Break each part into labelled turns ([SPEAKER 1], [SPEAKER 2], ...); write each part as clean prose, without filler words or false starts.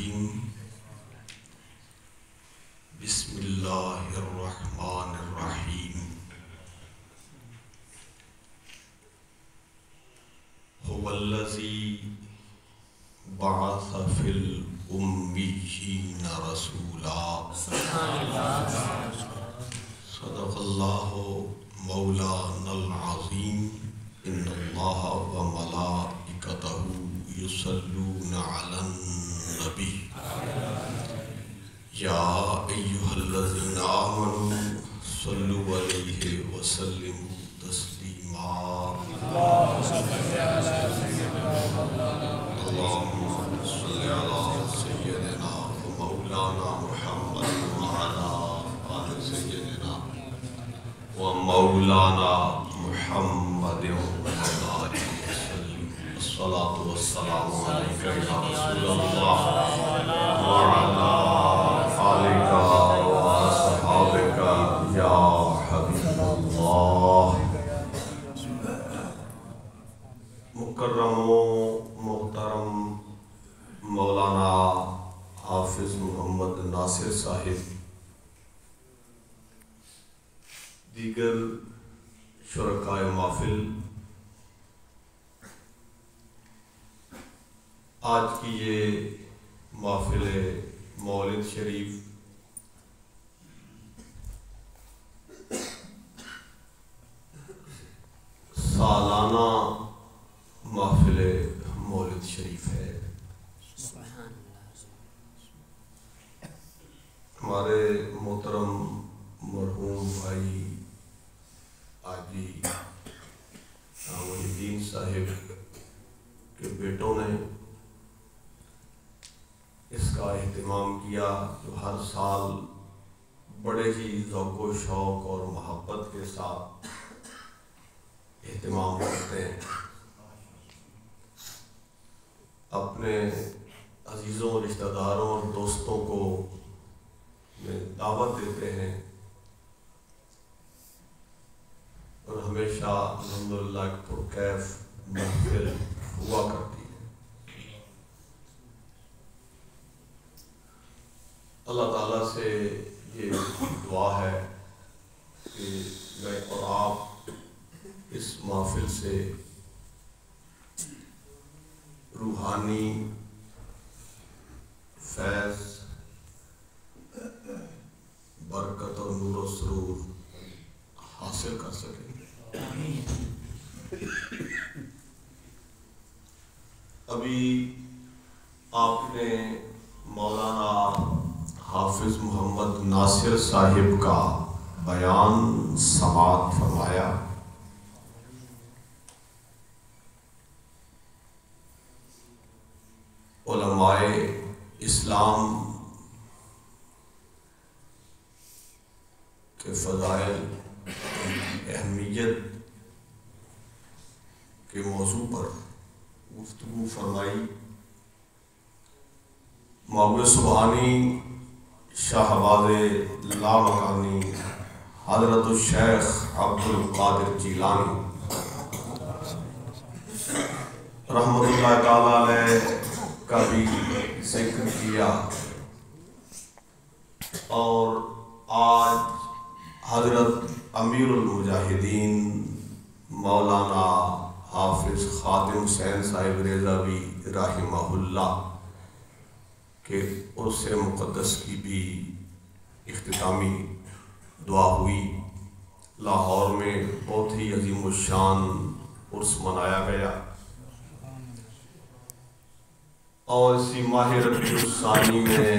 [SPEAKER 1] الرجیم بسم اللہ الرحمن الرحیم هو الذی بعث فی الامیین رسولا صدق اللہ مولانا العظیم ان اللہ وملائکتہ یصلون علی النبی یا ایہا الذین آمنوا صلوا علیہ وسلموا تسلیما اللہم صل علی سیدنا ومولانا محمد وعلی آل سیدنا ومولانا محمد وبارک وسلم الصلاة والسلام علیکہ یا رسول اللہ وعلی آلک واصحابک یا حبیب اللہ۔ مکرم و محترم مولانا حافظ محمد ناصر صاحب، دیگر شرکائے محفل، آج کی یہ محفل مولد شریف سالانہ محفل مولد شریف ہے۔ ہمارے محترم مرحوم بھائی حاجی محی الدین صاحب کے بیٹوں نے اس کا اہتمام کیا، جو ہر سال بڑے ہی ذوق و شوق اور محبت کے ساتھ اہتمام کرتے ہیں، اپنے عزیزوں رشتہ داروں اور دوستوں کو دعوت دیتے ہیں، اور ہمیشہ الحمدللہ ایک پرکیف محفل ہوا کرتی ہے۔ اللہ تعالیٰ سے یہ دعا ہے کہ میں اور آپ اس محفل سے روحانی فیض، برکت اور نور و سرور حاصل کر سکیں۔ ابھی آپ نے مولانا حافظ محمد ناصر صاحب کا بیان سماعت فرمایا۔ علماء اسلام کے فضائل، اہمیت کے موضوع پر گفتگو فرمائی۔ مولوی سبحانی شاہباز لامکانی حضرت الشیخ عبد القادر جیلانی رحمۃ اللہ تعالیٰ علیہ کا بھی ذکر کیا، اور آج حضرت امیر المجاہدین مولانا حافظ خادم حسین صاحب رضوی رحمہ اللہ کے عرس مقدس کی بھی اختتامی دعا ہوئی۔ لاہور میں بہت ہی عظیم الشان عرس منایا گیا، اور اسی ماہ ربیع الثانی میں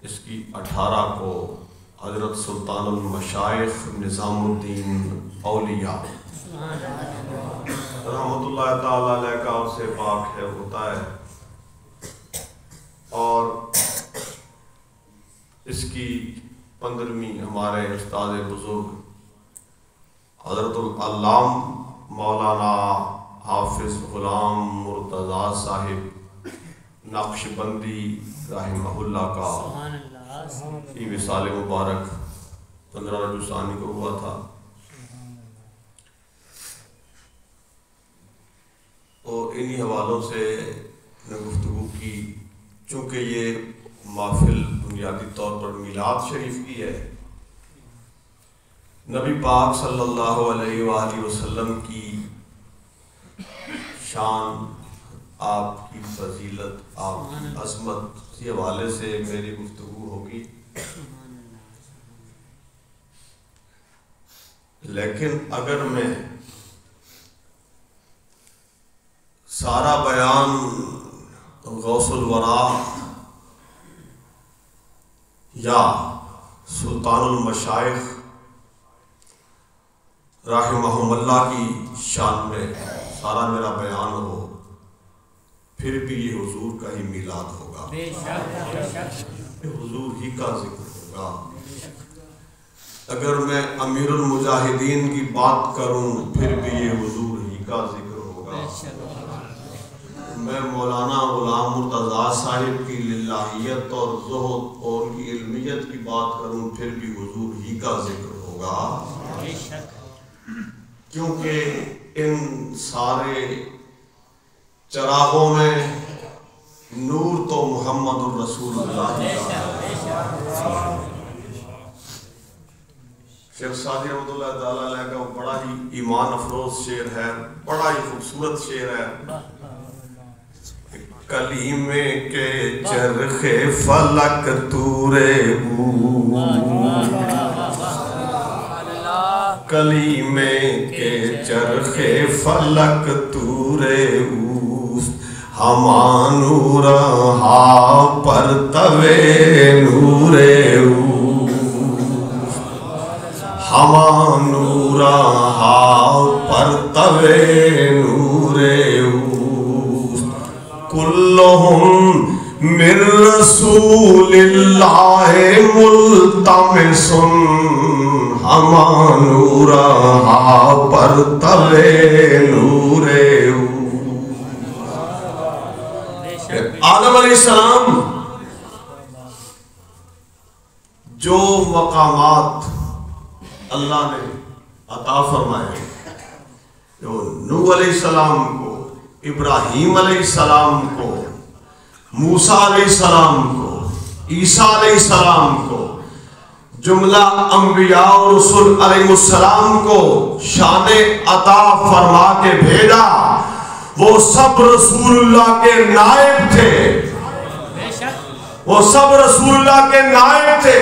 [SPEAKER 1] اس کی 18 کو حضرت سلطان المشائخ نظام الدین اولیاء رحمۃ اللہ تعالیٰ علیہ کا عرص پاک ہے ہوتا ہے، اور اس کی 15ویں ہمارے استاد بزرگ حضرت العلام مولانا حافظ غلام مرتضیٰ صاحب نقشبندی رحمہ اللہ کا یہ وصال مبارک 15 ربیع الثانی کو ہوا تھا۔ تو انہی حوالوں سے نے گفتگو کی چونکہ یہ محفل بنیادی طور پر میلاد شریف کی ہے، نبی پاک صلی اللہ علیہ وآلہ وسلم کی شان، آپ کی فضیلت، آپ کی عظمت کے حوالے سے میری گفتگو ہوگی، لیکن اگر میں سارا بیان غوث الورا یا سلطان المشائخ رحمہم اللہ کی شان میں سارا میرا بیان ہو، پھر بھی یہ حضور کا ہی میلاد ہوگا، حضور ہی کا ذکر ہوگا۔ اگر میں امیر المجاہدین کی بات کروں، پھر بھی یہ حضور ہی کا ذکر ہوگا۔ میں مولانا غلام مرتضیٰ صاحب کی للہیت اور زہد اور ان کی علمیت کی بات کروں، پھر بھی حضور ہی کا ذکر ہوگا، کیونکہ ان سارے چراغوں میں نور تو محمد الرسول اللہ کا۔ شیخ سعدی رحمۃ اللہ تعالیٰ علیہ کا بڑا ہی ایمان افروز شعر ہے، بڑا ہی خوبصورت شعر ہے۔ کلیمے کے چرخ فلک تورے کلیمے کے چرخ فلک تورے ہما نور ہا پر توے نورے ہما نور ہا پر توے نورے کلہم من رسول اللہ ملتمس ہما نور ہا پر توے نورے۔ آدم علیہ السلام جو مقامات اللہ نے عطا فرمائے، جو نوح علیہ السلام کو، ابراہیم علیہ السلام کو، موسیٰ علیہ السلام کو، عیسیٰ علیہ السلام کو، جملہ انبیاء اور رسول علیہ السلام کو شان عطا فرما کے بھیجا، وہ سب رسول اللہ کے نائب تھے، وہ سب رسول اللہ کے نائب تھے۔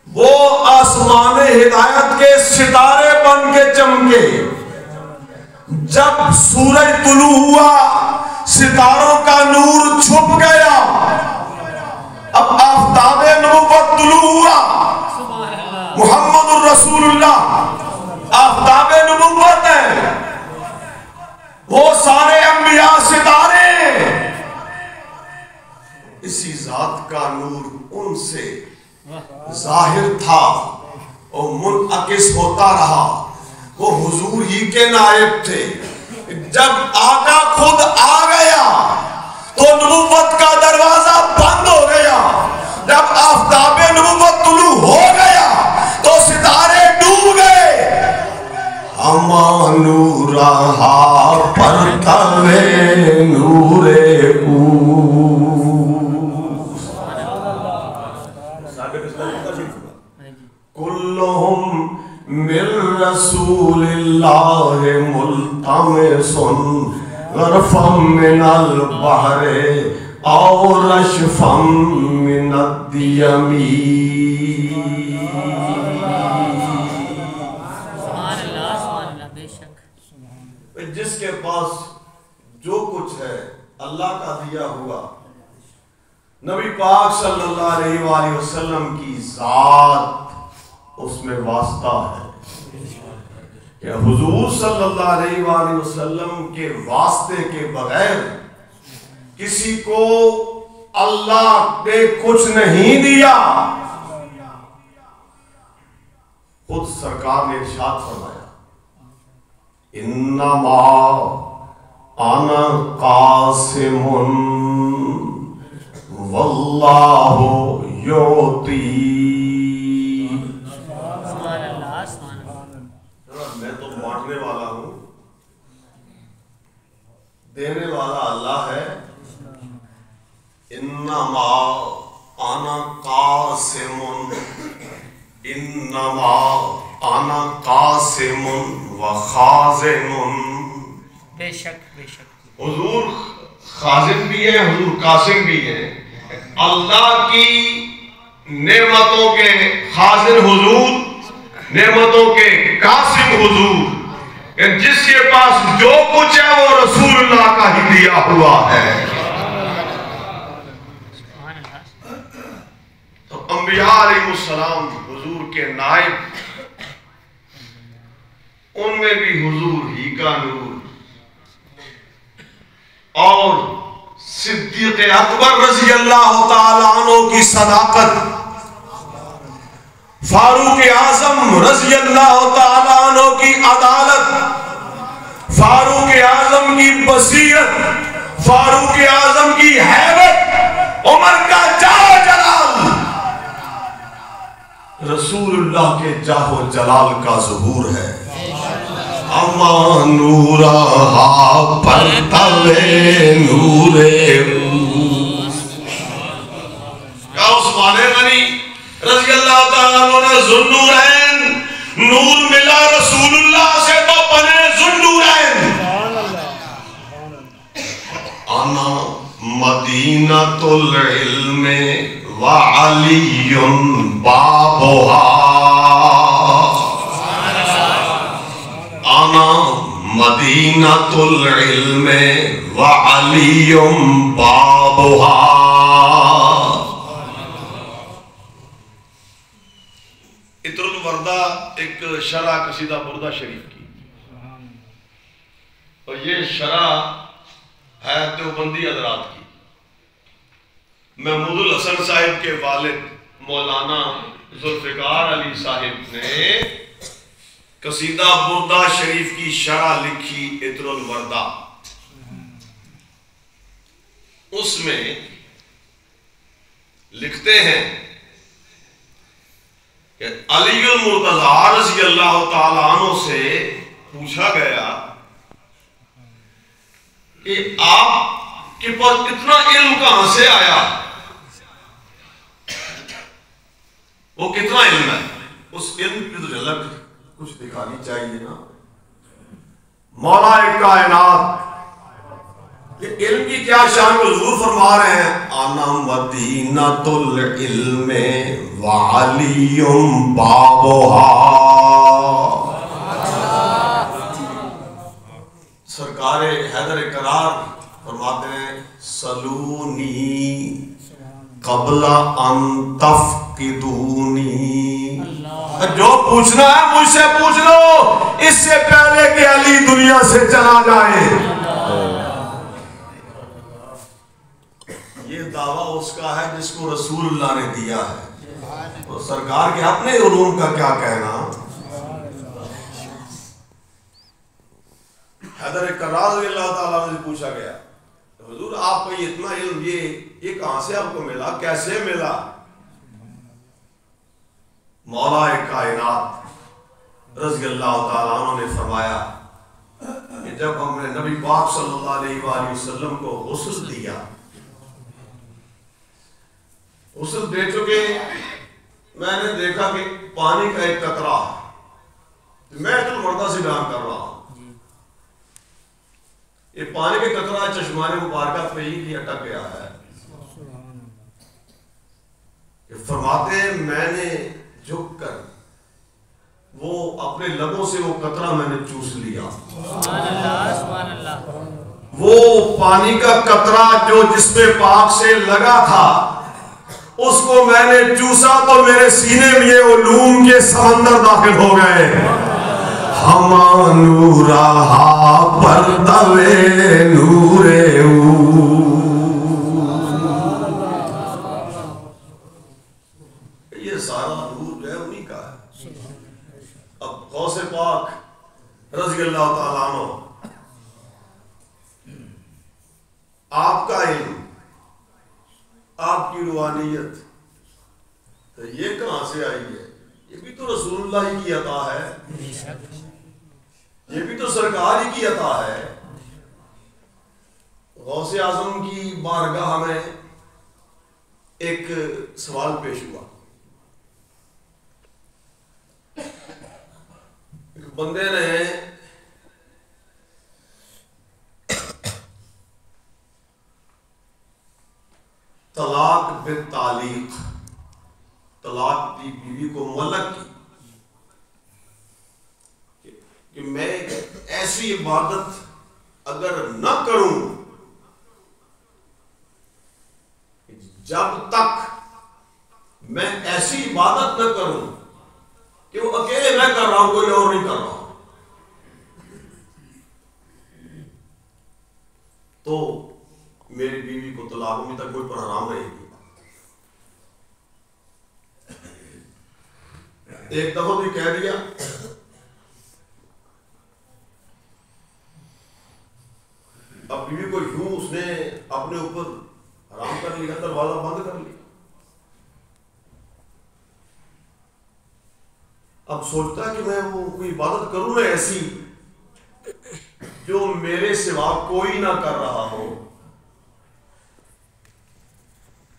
[SPEAKER 1] وہ آسمان ہدایت کے ستارے بن کے چمکے۔ جب سورج طلوع ہوا، ستاروں کا نور چھپ گیا، اب آفتاب نبوت طلوع ہوا، محمد الرسول اللہ آفتاب نبوت ہے، وہ سارے انبیاء ستارے، اسی ذات کا نور ان سے ظاہر تھا اور منعکس ہوتا رہا، وہ حضور ہی کے نائب تھے۔ جب آقا خود آ گیا تو نبوت کا دروازہ بند ہو گیا، جب آفتاب نبوت طلوع ہو گیا تو ستارے ڈوب گئے۔ ہما نور ہا پر توے نورے کلہم من رسول اللہ ملتمس غرفا من البحر او رشفا من الدیم۔ جس کے پاس جو کچھ ہے اللہ کا دیا ہوا، نبی پاک صلی اللہ علیہ وآلہ وسلم کی ذات اس میں واسطہ ہے کہ حضور صلی اللہ علیہ وآلہ وسلم کے واسطے کے بغیر کسی کو اللہ نے کچھ نہیں دیا۔ خود سرکار نے ارشاد فرمایا، انما انا قاسم واللہ یعطی۔ میں تو بانٹنے والا ہوں، دینے والا اللہ ہے، انما انا قاسم، انما انا قاسم و خازن.
[SPEAKER 2] بے شک بے شک.
[SPEAKER 1] حضور خازن بھی ہیں، حضور قاسم بھی ہیں. اللہ کی نعمتوں کے خازن حضور، نعمتوں کے قاسم حضور. جس کے پاس جو کچھ ہے وہ رسول اللہ کا ہی دیا ہوا ہے. تو انبیاء علیہ السلام حضور کے نائب، ان میں بھی حضور ہی کا نور. اور صدیق اکبر رضی اللہ تعالیٰ عنہ کی صداقت، فاروق اعظم رضی اللہ تعالیٰ عنہ کی عدالت، فاروق اعظم کی بصیرت، فاروق اعظم کی ہیبت، عمر کا جاہ و جلال، رسول اللہ کے جاہ و جلال کا ظہور ہے. اما نورہا پرتوے نورے کیا عثمان غنی رضی اللہ تعالیٰ عنہ نے ذوالنورین، نور ملا رسول اللہ سے تو بنے ذوالنورین. انا مدینۃ العلم وعلی بابھا، انا مدینۃ العلم وعلی بابھا. عطر الوردہ ایک شرح قصیدہ بردہ شریف کی، اور یہ شرح ہے دیوبندی حضرات کی. محمود الحسن صاحب کے والد مولانا ذوالفقار علی صاحب نے قصیدہ بردہ شریف کی شرح لکھی عطر الوردہ. اس میں لکھتے ہیں کہ علی المرتضیٰ رضی اللہ تعالیٰ عنہ سے پوچھا گیا کہ آپ کے پاس اتنا علم کہاں سے آیا؟ وہ کتنا علم ہے؟ اس علم کی تو جھلک کچھ دکھانی چاہیے نا. مولا کائنات یہ علم کی کیا شان حضور فرما رہے ہیں، انا مدینۃ العلم وعلی بابھا. سرکار حیدر کرار فرماتے ہیں سلونی قبل ان تفقدونی، جو پوچھنا ہے مجھ سے پوچھ لو اس سے پہلے کہ علی دنیا سے چلا جائے. یہ دعویٰ اس کا ہے جس کو رسول اللہ نے دیا ہے. اور سرکار کے اپنے علوم کا کیا کہنا. حیدر کرار رضی اللہ تعالیٰ نے پوچھا گیا حضور آپ کا یہ اتنا علم یہ کہاں سے آپ کو ملا، کیسے ملا؟ مولا کائنات رضی اللہ تعالیٰ عنہ نے فرمایا کہ جب ہم نے نبی پاک صلی اللہ علیہ وآلہ وسلم کو غسل دیا، غسل دے چکے، میں نے دیکھا کہ پانی کا ایک قطرہ، میں عطر الوردہ سے بیان کر رہا ہوں، یہ پانی کے قطرہ چشمان مبارکہ پہ ہی اٹک گیا ہے. فرماتے ہیں میں نے جھک کر وہ اپنے لبوں سے وہ قطرہ میں نے چوس لیا. وہ پانی کا قطرہ جو جس پہ پاک سے لگا تھا اس کو میں نے چوسا تو میرے سینے میں یہ علوم کے سمندر داخل ہو گئے. ہما نورہا پرتوے نورے یہ سارا نور جو ہے انہی کا ہے. اب غوث پاک رضی اللہ تعالیٰ عنہ، آپ کا علم، آپ کی روحانیت تو یہ کہاں سے آئی ہے؟ یہ بھی تو رسول اللہ ہی کی عطا ہے، یہ بھی تو سرکار ہی کی عطا ہے. غوث اعظم کی بارگاہ میں سوال پیش ہوا، ایک بندے نے طلاق بالتعلیق، طلاق دی بیوی کو معلق کی کہ میں ایسی عبادت اگر نہ کروں جب تک میں ایسی عبادت نہ کروں کہ وہ اکیلے میں کر رہا ہوں، کوئی اور نہیں کر رہا ہوں، تو میری بیوی کو طلاق میں تک کوئی پر حرام رہے گی۔ ایک دفعہ بھی کہہ دیا، اب بیوی کو یوں اس نے اپنے اوپر حرام کر لیا، دروازہ بند کر لیا۔ اب سوچتا ہے کہ میں وہ کوئی عبادت کروں نا ایسی جو میرے سوا کوئی نہ کر رہا ہو۔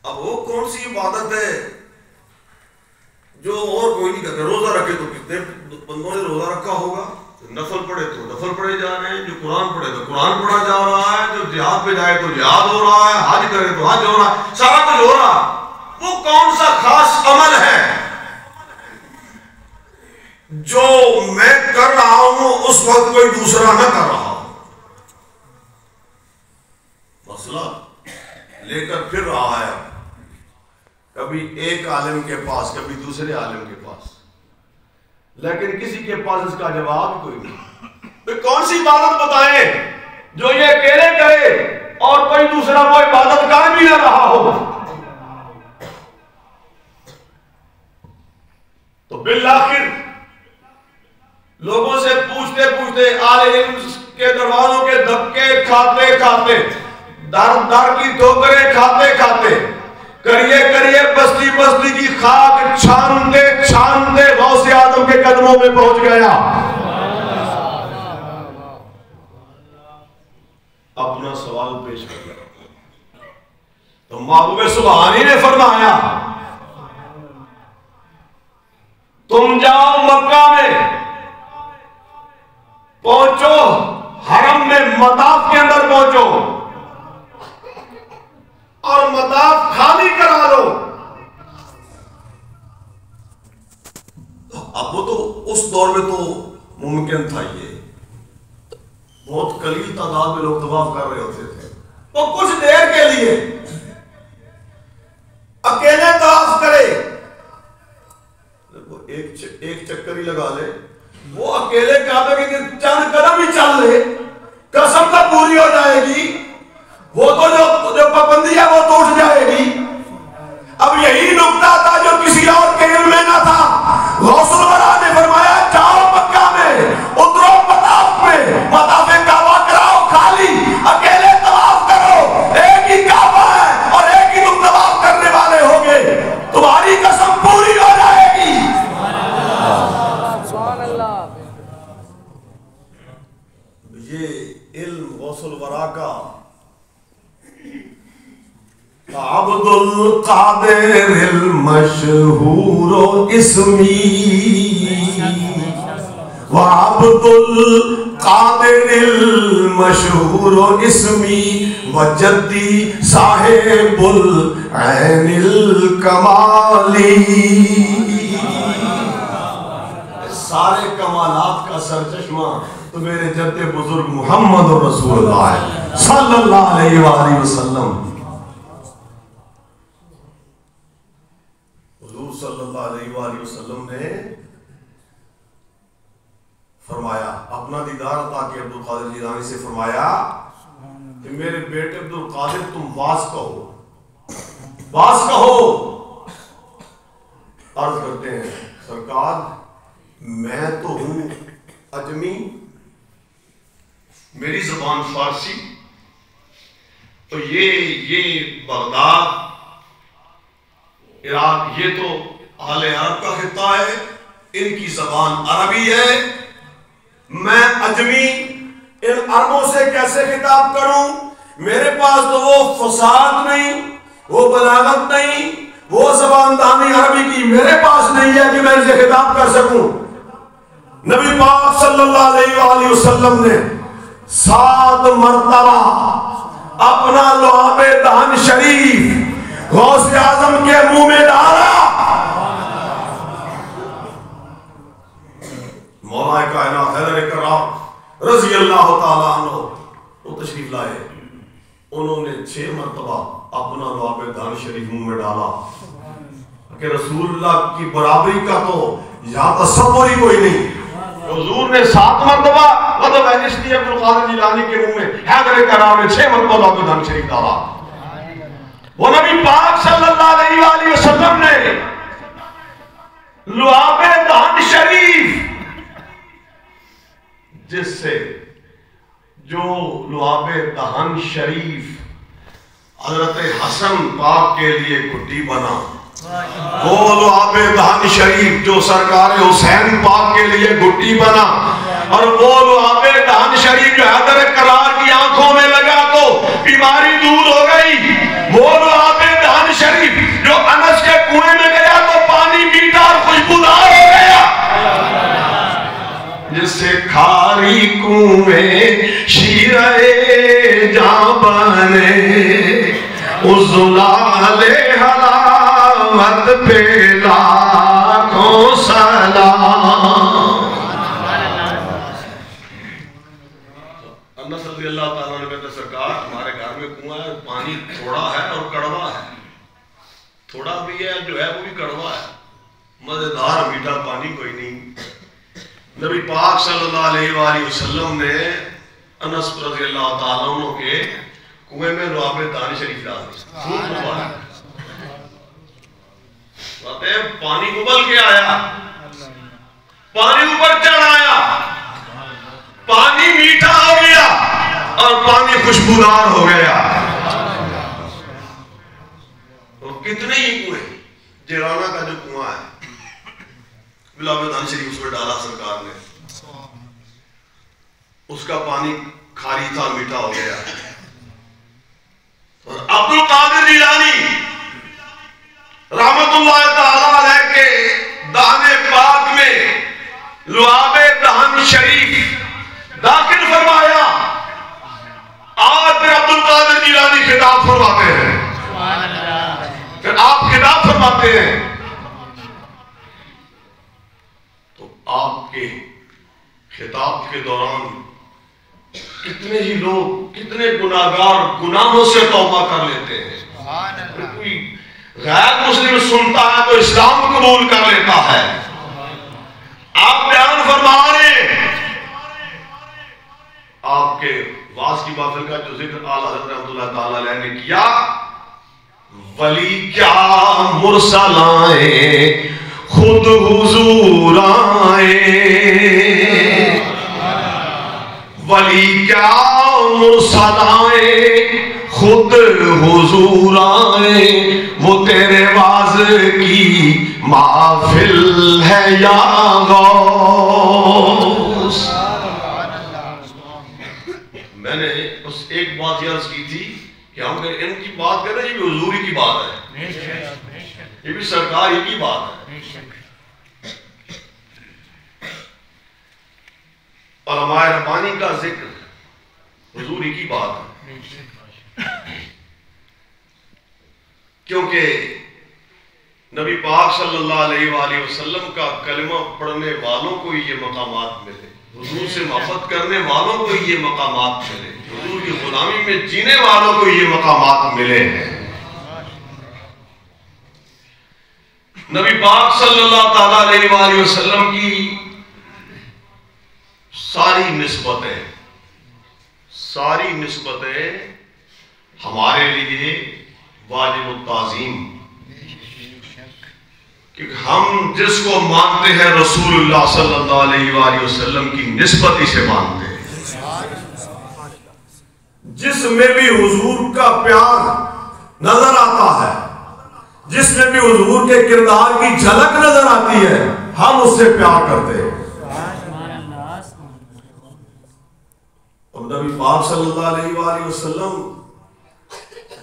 [SPEAKER 1] اب وہ کون سی عبادت ہے جو اور کوئی نہیں کرتا؟ روزہ رکھے تو کتنے بندوں نے روزہ رکھا ہوگا، نفل پڑھے تو نفل پڑھے جا رہے ہیں، جو قرآن پڑھے تو قرآن پڑھا جا رہا ہے، جو جہاد پہ جائے تو جہاد ہو رہا ہے، حج کرے تو حج ہو رہا ہے، سارا کچھ ہو رہا۔ وہ کون سا خاص عمل ہے جو میں کر رہا ہوں اس وقت کوئی دوسرا نہ کر رہا ہوں؟ مسئلہ لے کر پھر رہا ہے، کبھی ایک عالم کے پاس، کبھی دوسرے عالم کے پاس، لیکن کسی کے پاس اس کا جواب کوئی نہیں۔ کون سی عبادت بتائیں جو یہ اکیلے کرے اور کوئی دوسرا وہ عبادت کر بھی نہ رہا ہو؟ تو بالآخر لوگوں سے پوچھتے پوچھتے، عالم کے دروازوں کے دھکے کھاتے کھاتے، در در کی ٹھوکریں کھاتے کھاتے، کریے کریے بستی بستی کی خاک چھانتے چھانتے غوث اعظم کے قدموں میں پہنچ گیا۔ اپنا سوال پیش کیا تو محبوب سبحانی نے فرمایا، تم جاؤ مکہ میں، پہنچو حرم میں، مطاف کے اندر پہنچو اور مطاف خالی کرا لو۔ اب وہ تو اس دور میں تو ممکن تھا، یہ بہت قلیل تعداد میں لوگ طواف کر رہے ہوتے تھے، وہ کچھ دیر کے لیے اکیلے طواف کرے، ایک چکر ہی لگا لے، وہ اکیلے کعبے کے چند قدم ہی چل لے، قسم تو پوری ہو جائے گی، وہ تو جو پابندی ہے وہ تو اٹھ جائے گی۔ اب یہی نکتہ تھا جو کسی اور کے علم میں نہ تھا۔ غوث الورا نے فرمایا، جاؤ مکہ میں، اترو مطاف میں، مطاف کعبہ کراؤ خالی، اکیلے طواف کرو، ایک ہی کعبہ ہے اور ایک ہی تم طواف کرنے والے ہوگے، تمہاری قسم پوری ہو جائے گی۔ سبحان اللہ۔ یہ علم غوث الورا کا، عبد القادر المشہور اسمی وعبد القادر المشہور اسمی وجدی صاحب العین الکمالی، سارے کمالات کا سرچشمہ تو میرے جد بزرگ محمد رسول اللہ صلی اللہ علیہ وآلہ وسلم۔ صلی اللہ علیہ وآلہ وسلم نے فرمایا، اپنا دیدار عطا کیا عبد القادر جیلانی سے، فرمایا کہ میرے بیٹے عبد القادر تم واز کہو، واز کہو۔ عرض کرتے ہیں، سرکار میں تو ہوں اجمی، میری زبان فارسی، تو یہ بغداد عراق یہ تو اہل عرب کا خطہ ہے، ان کی زبان عربی ہے، میں اجمی ان عربوں سے کیسے خطاب کروں؟ میرے پاس تو وہ فصاحت نہیں، وہ بلاغت نہیں، وہ زبان دانی عربی کی میرے پاس نہیں ہے کہ میں اسے خطاب کر سکوں. نبی پاک صلی اللہ علیہ وآلہ وسلم نے 7 مرتبہ اپنا لعاب دہن شریف غوث اعظم کے منہ میں ڈالا. مولا کائنات حیدر کرام رضی اللہ تعالیٰ عنہ وہ تشریف لائے. انہوں نے 6 مرتبہ اپنا لعاب دہن شریف منہ میں ڈالا کہ رسول اللہ کی برابری کا تو یہاں تصور ہی کوئی نہیں. حضور نے 7 مرتبہ مطلب ایجسٹی عبد القادر جیلانی کے منہ میں حیدر کرام نے 6 مرتبہ لعاب دہن شریف ڈالا. وہ نبی پاک صلی اللہ علیہ وآلہ وسلم نے لعاب دہن شریف جس سے جو لعاب دہن شریف حضرت حسن پاک کے لیے گھٹی بنا، وہ لعاب دہن شریف جو سرکار حسین پاک کے لیے گھٹی بنا، اور وہ لعاب دہن شریف جو حیدر کرار کی آنکھوں میں لگا تو بیماری دور ہو گئی، وہ لعاب دہن شریف جو انس کے کنویں میں گیا تو پانی میٹھا اور خوشبودار ہو گیا، جس سے کھاری کنویں شیرے جاں بنے، اس زلال حلاوت پہ لاکھوں سلام. انس رضی اللہ تعالیٰ نے کہتے سرکار ہمارے گھر میں کنواں ہے، پانی تھوڑا ہے اور کڑوا ہے، تھوڑا بھی ہے جو ہے وہ بھی کڑوا ہے، مزیدار میٹھا پانی کوئی نہیں. نبی پاک صلی اللہ علیہ وآلہ وسلم نے انس رضی اللہ تعالیٰ عنہ کے کنویں میں لعاب دہن شریف ڈال دیا. پانی ابل کے آیا، پانی اوپر چڑھ آیا، پانی میٹھا ہو گیا اور پانی خوشبودار ہو گیا. کتنے ہی کنویں، جیرانہ کا جو کنواں ہے لعاب دہن شریف اس پر ڈالا سرکار نے، اس کا پانی کھاری تھا میٹھا ہو گیا. اور عبد القادر جیلانی رحمت اللہ تعالیٰ علیہ کے دہن پاک میں لعاب دہن شریف داخل فرمایا. آج پھر عبد القادر جیلانی خطاب فرماتے ہیں، پھر آپ خطاب فرماتے ہیں تو آپ کے خطاب کے دوران کتنے ہی لوگ، کتنے گناہگار گناہوں سے توبہ کر لیتے ہیں. کوئی غیر مسلم سنتا ہے تو اسلام قبول کر لیتا ہے. آپ بیان فرما رہے آپ کے واز کی محفل کا جو ذکر اعلیٰ حضرت رحمۃ اللہ تعالیٰ علیہ نے کیا، ولی کیا مرسل آئے خود حضور آئے، ولی کیا مرسل آئے خود حضور آئے، وہ تیرے واز کی محفل ہے یا غوث. میں نے اس ایک بات عرض کی تھی کہ ہم ان کی بات کر رہے ہیں، یہ بھی حضور ہی کی بات ہے، یہ بھی سرکار ہی کی بات ہے. علماء ربانی کا ذکر حضور ہی کی بات ہے، کیونکہ نبی پاک صلی اللہ علیہ وآلہ وسلم کا کلمہ پڑھنے والوں کو یہ مقامات ملے، حضور سے محبت کرنے والوں کو یہ مقامات ملے، حضور کی غلامی میں جینے والوں کو یہ مقامات ملے ہیں. نبی پاک صلی اللہ تعالیٰ علیہ وآلہ وسلم کی ساری نسبتیں ہمارے لیے واجب التعظیم، کیونکہ ہم جس کو مانتے ہیں رسول اللہ صلی اللہ علیہ وآلہ وسلم کی نسبت ہی سے مانتے ہیں. جس میں بھی حضور کا پیار نظر آتا ہے، جس میں بھی حضور کے کردار کی جھلک نظر آتی ہے، ہم اس سے پیار کرتے ہیں. اب نبی پاک صلی اللہ علیہ وآلہ وسلم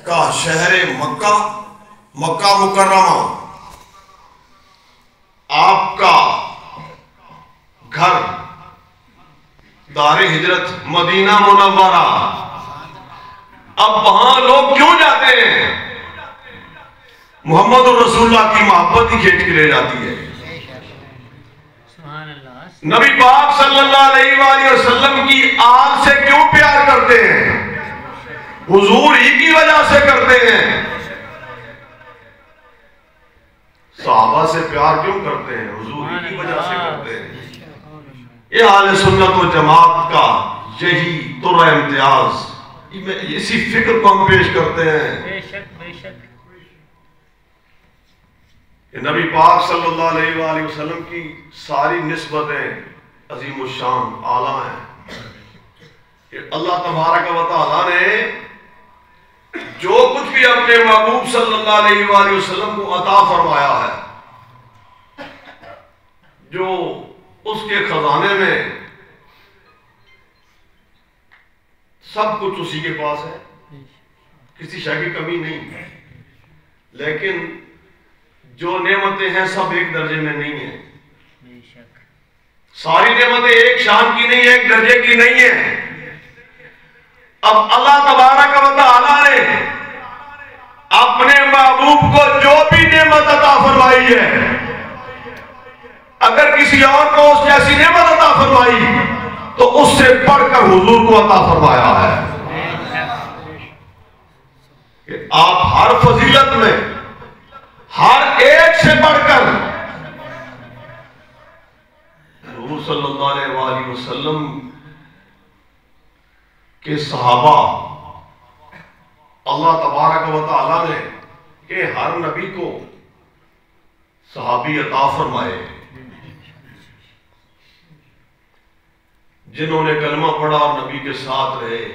[SPEAKER 1] کا شہر مکہ مکہ مکرمہ آپ کا گھر، دار ہجرت مدینہ منورہ، اب وہاں لوگ کیوں جاتے ہیں؟ محمد الرسول اللہ کی محبت ہی کھینچ کے لے جاتی ہے۔ نبی پاک صلی اللہ علیہ وآلہ وسلم کی آگ سے کیوں پیار کرتے ہیں؟ حضور ہی کی وجہ سے کرتے ہیں۔ صحابہ سے پیار کیوں کرتے ہیں؟ حضور ہی کی وجہ سے کرتے ہیں۔ یہ اہل سنت و جماعت کا یہی ترہ امتیاز، اسی فکر کو ہم پیش کرتے ہیں۔
[SPEAKER 2] بے شک بے شک
[SPEAKER 1] کہ نبی پاک صلی اللہ علیہ وآلہ وسلم کی ساری نسبتیں عظیم الشان اعلیٰ ہیں، کہ اللہ تبارک و تعالیٰ نے جو کچھ بھی اپنے محبوب صلی اللہ علیہ وآلہ وسلم کو عطا فرمایا ہے، جو اس کے خزانے میں سب کچھ اسی کے پاس ہے، کسی شے کی کمی نہیں ہے، لیکن جو نعمتیں ہیں سب ایک درجے میں نہیں ہیں۔ ساری نعمتیں ایک شان کی نہیں ہے، ایک درجے کی نہیں ہے۔ اب اللہ تبارک و تعالیٰ نے اپنے محبوب کو جو بھی نعمت عطا فرمائی ہے، اگر کسی اور کو اس جیسی نعمت عطا فرمائی تو اس سے بڑھ کر حضور کو عطا فرمایا ہے۔ کہ آپ ہر فضیلت میں ہر ایک سے بڑھ کر حضور صلی اللہ علیہ وآلہ وسلم کے صحابہ اللہ تبارک و تعالیٰ نے کہ ہر نبی کو صحابی عطا فرمائے، جنہوں نے کلمہ پڑھا اور نبی کے ساتھ رہے،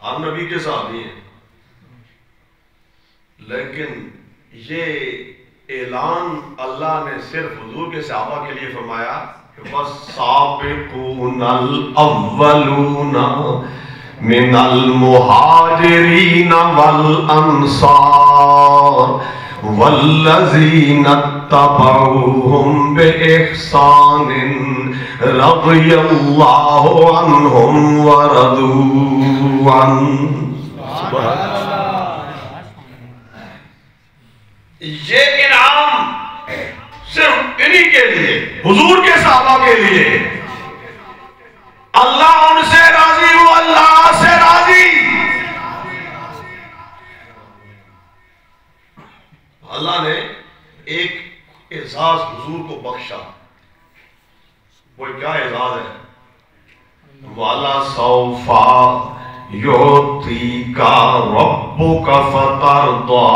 [SPEAKER 1] ہر نبی کے صحابی ہیں۔ لیکن یہ اعلان اللہ نے صرف حضور کے صحابہ کے لیے فرمایا کہ وَالسَّابِقُونَ الْأَوَّلُونَ مِنَ الْمُهَاجِرِينَ وَالْأَنصَارِ وَالَّذِينَ اتَّبَعُوهُمْ بِإِحْسَانٍ رَضِيَ اللَّهُ عَنْهُمْ وَرَضُوا عَنْهُ۔ یہ انعام صرف انہی کے لیے، حضور کے صحابہ کے لیے، اللہ ان سے راضی ہو، اللہ سے راضی۔ اللہ نے ایک اعزاز حضور کو بخشا، وہ کیا اعزاز ہے؟ وَلَا سَوْفَ يُعْطِيكَ رَبُّكَ فَتَرْضَىٰ۔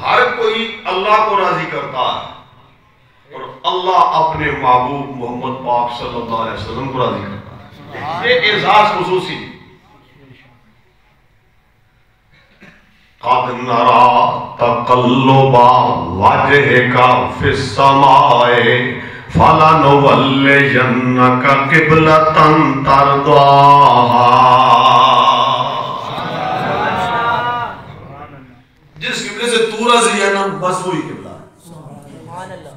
[SPEAKER 1] ہر کوئی اللہ کو راضی کرتا ہے اور اللہ اپنے محبوب محمد پاک صلی اللہ علیہ وسلم کو راضی کرتا ہے۔ یہ اعزاز خصوصی۔ قَدْ نَرَىٰ تَقَلُّبَ وَجْهِكَ فِي السَّمَاءِ فَلَنُوَلِّيَنَّكَ قِبْلَةً تَرْضَاهَا۔ جس قبلے سے تو راضی ہے نا، بس وہی قبلہ ہے۔
[SPEAKER 2] سبحان اللہ۔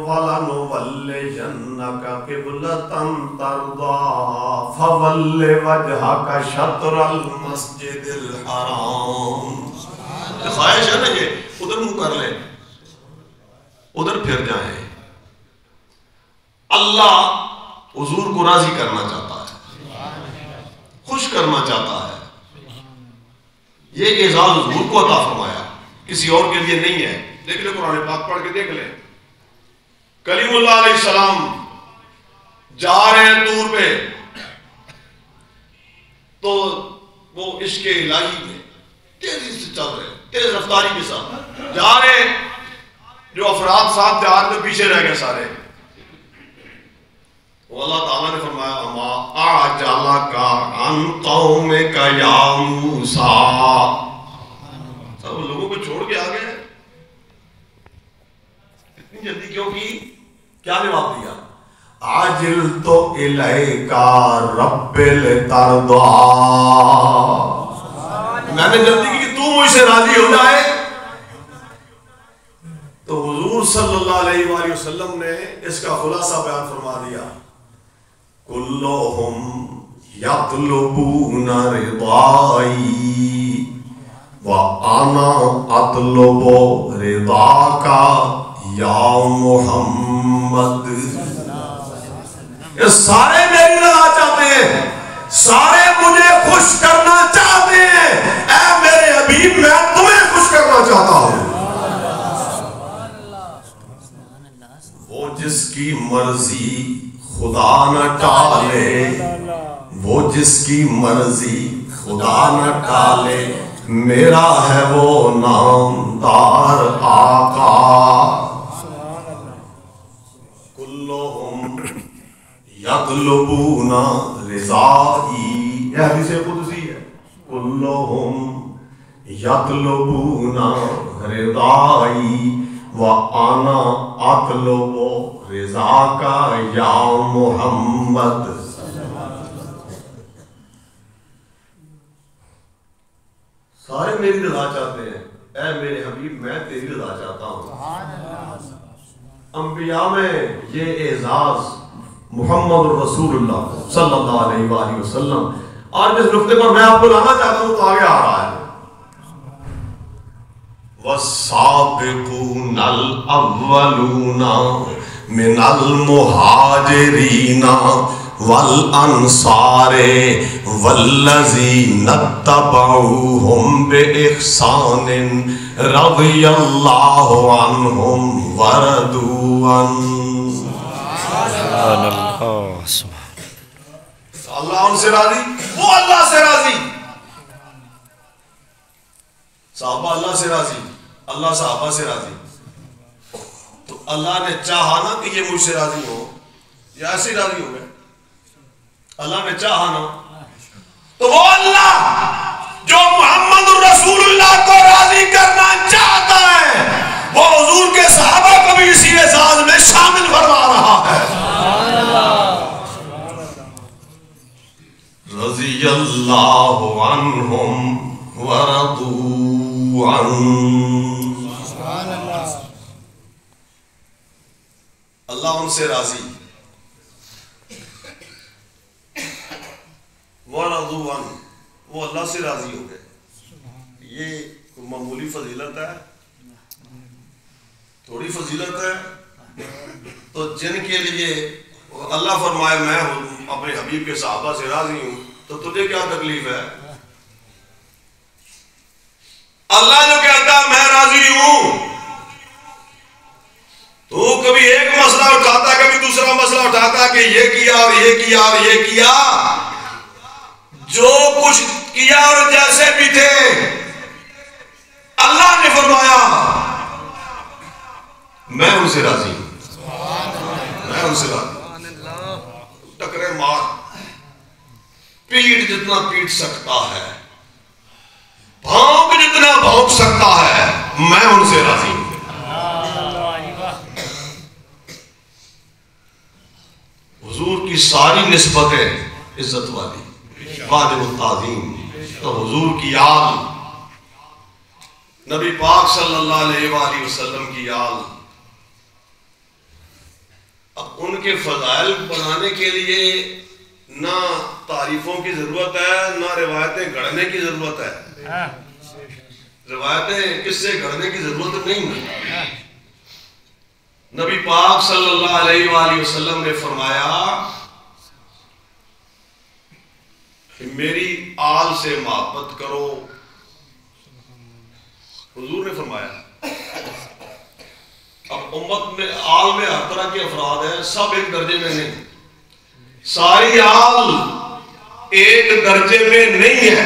[SPEAKER 1] فَلَنُوَلِّيَنَّكَ قِبْلَةً تَرْضَاهَا فَوَلِّ وَجْهَكَ شَطْرَ الْمَسْجِدِ الْحَرَامِ۔ خواہش ہے نا یہ ادھر منہ کر لیں، ادھر پھر جائیں۔ اللہ حضور کو راضی کرنا چاہتا ہے، خوش کرنا چاہتا ہے۔ یہ اعزاز حضور کو عطا فرمایا، کسی اور کے لیے نہیں ہے۔ دیکھ لیں قرآن پاک پڑھ کے دیکھ لیں، کلیم اللہ علیہ السلام جا رہے ہیں طور پہ، تو وہ عشق الہی میں تیزی سے چل رہے ہیں، تیز رفتاری کے ساتھ جا رہے ہیں۔ جو افراد ساتھ جہاد میں پیچھے رہ گئے سارے، وہ اللہ تعالیٰ نے فرمایا وَمَا أَعْجَلَكَ عَنْ قَوْمِكَ يَا مُوسَىٰ۔ سب لوگوں کو چھوڑ کے آ گئے، اتنی جلدی کیوں کی؟ کیا جواب دیا؟ عجلت الیک رب لترضا، میں نے جلدی کی کہ تو مجھ سے راضی ہو جائے. تو حضور صلی اللہ علیہ وآلہ وسلم نے اس کا خلاصہ بیان فرما دیا. کلہم یطلبون رضائی وَأَنَا أَطْلُبُ رِضَاكَ یا محمد. یہ سارے میری رضا چاہتے ہیں، سارے مجھے خوش کرنا چاہتے ہیں. اے میرے حبیب میں تمہیں خوش کرنا چاہتا ہوں. وہ جس کی مرضی خدا نہ ٹالے، وہ جس کی مرضی خدا نہ ٹالے، میرا ہے وہ نامدار آقا. کلہم یطلبون رضائی، یہ حدیث قدسی ہے. کلہم یطلبون رضائی وَأَنَا أَطْلُبُ رِضَاكَ یا محمد. سارے میری رضا چاہتے ہیں. اے میرے حبیب میں تیری رضا چاہتا ہوں. انبیاء میں یہ اعزاز محمد رسول اللہ صلی اللہ علیہ وآلہ وسلم. اور جس نقطے پر میں آپ کو لانا چاہتا ہوں تو آگے آ رہا ہے. وَالسَّابِقُونَ الْأَوَّلُونَ مِنَ الْمُهَاجِرِينَ وَالْأَنصَارِ وَالَّذِينَ اتَّبَعُوهُمْ بِإِحْسَانٍ رَضِيَ اللَّهُ عَنْهُمْ وَرَضُوا عَنْهُ. اللہ ان سے راضی، وہ اللہ سے راضی. صحابہ اللہ سے راضی، اللہ صحابہ سے راضی. تو اللہ نے چاہا نا کہ یہ مجھ سے راضی ہو، یا ایسے ہی راضی ہو گئے. اللہ نے چاہا نا. تو وہ اللہ جو محمد رسول اللہ کو راضی کرنا چاہتا ہے، وہ حضور کے صحابہ کو بھی اسی اعزاز میں شامل فرما رہا ہے. رضی اللہ عنہم ورضوا عنہ. اللہ ان سے راضی، ورضوا عنہ، وہ اللہ سے راضی ہو گئے. یہ معمولی فضیلت ہے؟ تھوڑی فضیلت ہے. تو جن کے لیے اللہ فرمائے میں اپنے حبیب کے صحابہ سے راضی ہوں، تو تجھے کیا تکلیف ہے؟ اللہ جو کہتا میں راضی ہوں، تو کبھی ایک مسئلہ اٹھاتا، کبھی دوسرا مسئلہ اٹھاتا کہ یہ کیا اور یہ کیا اور یہ کیا. جو کچھ کیا اور جیسے بھی تھے اللہ نے فرمایا میں ان سے راضی ہوں، میں ان سے راضی ہوں. ٹکرے مار، پیٹ جتنا پیٹ سکتا ہے، بھونک جتنا بھونک سکتا ہے، میں ان سے راضی ہوں. حضور کی ساری نسبتیں عزت والی، واجب التعظیم. تو حضور کی آل، نبی پاک صلی اللہ علیہ وآلہ وسلم کی آل. اب ان کے فضائل بنانے کے لیے نہ تعریفوں کی ضرورت ہے، نہ روایتیں گھڑنے کی ضرورت ہے. روایتیں کس سے گھڑنے کی ضرورت نہیں ہے. نبی پاک صلی اللہ علیہ وآلہ وسلم نے فرمایا کہ میری آل سے محبت کرو. حضور نے فرمایا. اب امت میں آل میں ہر طرح کے افراد ہیں، سب ایک درجے میں نہیں. ساری آل ایک درجے میں نہیں ہے.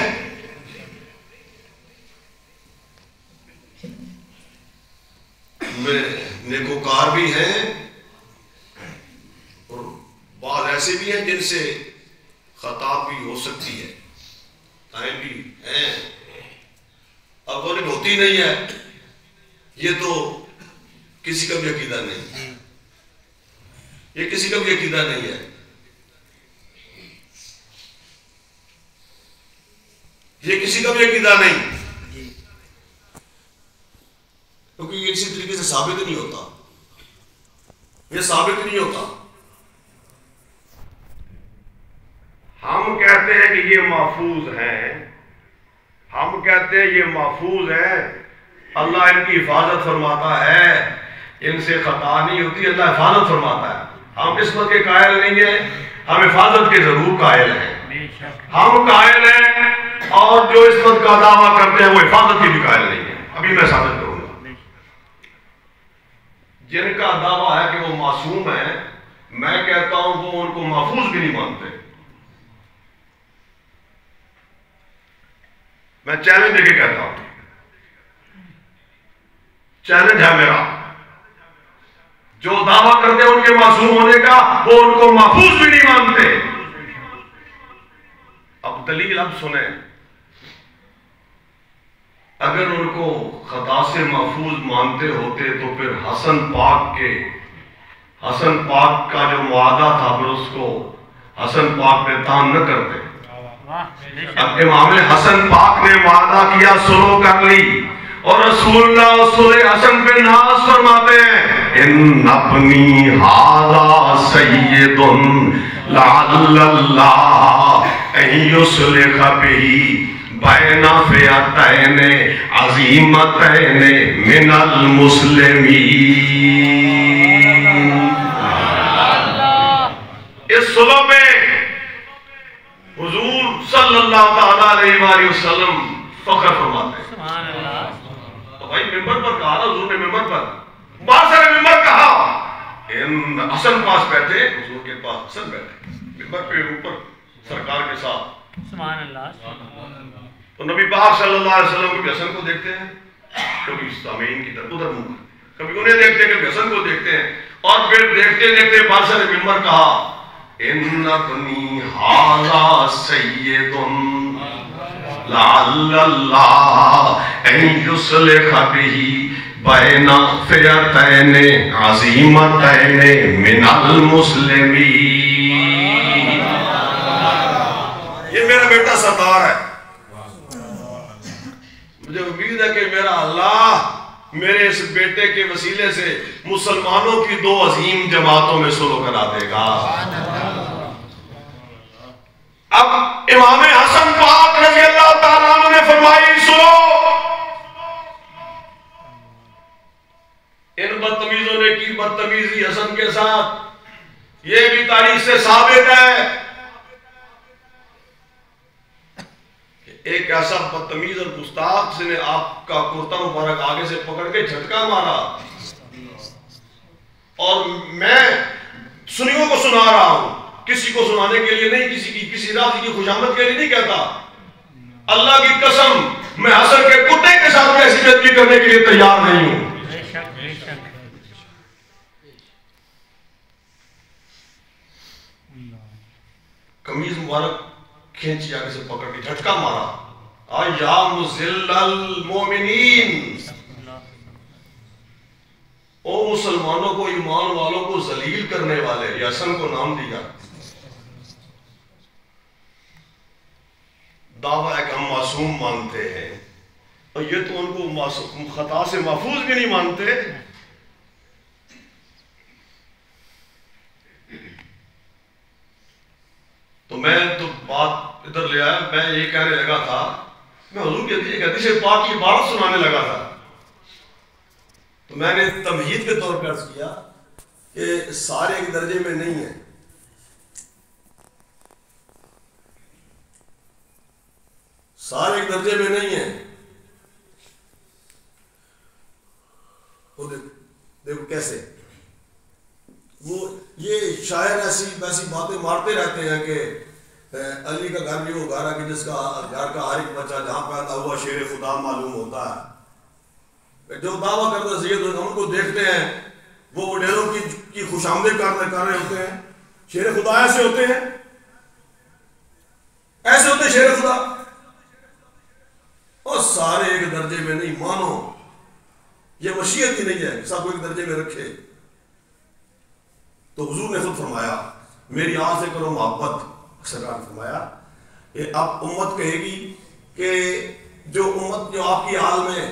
[SPEAKER 1] نیکوکار بھی ہیں اور بعض ایسے بھی ہیں جن سے خطا بھی ہو سکتی ہے، تائیں بھی ہیں. اب انہیں ہوتی نہیں ہے. یہ تو کسی کا بھی عقیدہ نہیں، یہ کسی کا بھی عقیدہ نہیں ہے، یہ کسی کا بھی عقیدہ نہیں، کیونکہ یہ کسی طریقے سے ثابت نہیں ہوتا، یہ ثابت نہیں ہوتا۔ ہم کہتے ہیں کہ یہ محفوظ ہیں، ہم کہتے ہیں یہ محفوظ ہے، اللہ ان کی حفاظت فرماتا ہے، ان سے خطا نہیں ہوتی، اللہ حفاظت فرماتا ہے۔ ہم عصمت کے قائل نہیں ہیں، ہم حفاظت کے ضرور قائل ہیں، ہم قائل ہیں، اور جو عصمت کا دعویٰ کرتے ہیں وہ حفاظت کی بھی قائل نہیں ہے۔ ابھی میں ثابت کروں گا، جن کا دعویٰ ہے کہ وہ معصوم ہیں، میں کہتا ہوں وہ ان کو محفوظ بھی نہیں مانتے۔ میں چیلنج دے کے کہتا ہوں، چیلنج ہے میرا، جو دعویٰ کرتے ہیں ان کے معصوم ہونے کا، وہ ان کو محفوظ بھی نہیں مانتے۔ اب دلیل اب سنیں، اگر ان کو خطا سے محفوظ مانتے ہوتے تو پھر حسن پاک کا جو معاہدہ تھا پھر اس کو حسن پاک پہ تان نہ کرتے۔ اب امام حسن پاک نے وعدہ کیا، سلو کر لی، اور رسول اللہ رسول حسن پہ ناز فرماتے ہیں، ان اپنی ھذا سید لعل اللہ ان یصلح بہ بین فئتین عظیمتین من المسلمین۔ اس صلح میں حضور صلی اللہ تعالیٰ علیہ وآلہ وسلم فخر فرماتے ہیں۔ تو بھائی ممبر پر کہا نا حضور نے، ممبر پر بہت سارے ممبر کہا، ان حسن پاس بیٹھے، حضور کے پاس حسن بیٹھے ممبر پہ اوپر سرکار کے ساتھ، سبحان اللہ۔ تو نبی پاک صلی اللہ علیہ وسلم کبھی حسن کو دیکھتے ہیں، کبھی سامعین کی طرف ادھر منہ، کبھی انہیں دیکھتے ہیں، کبھی حسن کو دیکھتے ہیں، اور پھر دیکھتے دیکھتے بہت سارے ممبر کہا، ان ابنی ھذا سید لعل اللہ ان یصلح بہ بین فئتین عظیمتین من المسلمین۔ یہ میرا بیٹا ستار ہے، مجھے امید ہے کہ میرا اللہ میرے اس بیٹے کے وسیلے سے مسلمانوں کی دو عظیم جماعتوں میں صلح کرا دے گا۔ اب امام حسن پاک رضی اللہ تعالیٰ عنہ نے فرمائی، سنو، ان بدتمیزوں نے کی بدتمیزی حسن کے ساتھ، یہ بھی تاریخ سے ثابت ہے کہ ایک ایسا بدتمیز اور گستاخ نے آپ کا کرتا مبارک آگے سے پکڑ کے جھٹکا مارا، اور میں سنیوں کو سنا رہا ہوں، کسی کو سنانے کے لیے نہیں، کسی راضی کی خوشامد کے لیے نہیں کہتا، اللہ کی قسم میں حسن کے کتے کے ساتھ ایسی بےعزتی کرنے کے لیے تیار نہیں ہوں۔ قمیض مبارک کھینچی آگے سے پکڑ کے جھٹکا مارا، یا مذل المومنین، او مسلمانوں کو، ایمان والوں کو ذلیل کرنے والے، یہ حسن کو نام دیا۔ دعویٰ ہے کہ ہم معصوم مانتے ہیں، اور یہ تو ان کو خطا سے محفوظ بھی نہیں مانتے۔ تو میں تو بات ادھر لے آیا، میں یہ کہنے لگا تھا، میں حضور کی ایک حدیث پاک کی عبارت سنانے لگا تھا، تو میں نے تمہید کے طور پر عرض کیا کہ سارے ایک درجے میں نہیں ہیں، سارے ایک درجے میں نہیں ہیں۔ دیکھو کیسے وہ یہ شاعر ایسی ویسی باتیں مارتے رہتے ہیں کہ علی کا گھر بھی وہ گھر ہے کہ جس کا گھر کا ہر ایک بچہ جہاں پیدا ہوا شیر خدا معلوم ہوتا ہے۔ جو دعویٰ کرتے ہیں سید ہم کو دیکھتے ہیں، وہ وڈیروں کی خوش آمدید کر رہے ہوتے ہیں، شیر خدا ایسے ہوتے ہیں، ایسے ہوتے ہیں شیر خدا، اور سارے ایک درجے میں نہیں، مانو یہ مشیت ہی نہیں ہے کہ سب کو ایک درجے میں رکھے. تو حضور نے خود فرمایا میری آل سے کرو محبت. سرکار نے فرمایا کہ اب امت کہے گی کہ جو امت جو آپ کی آل میں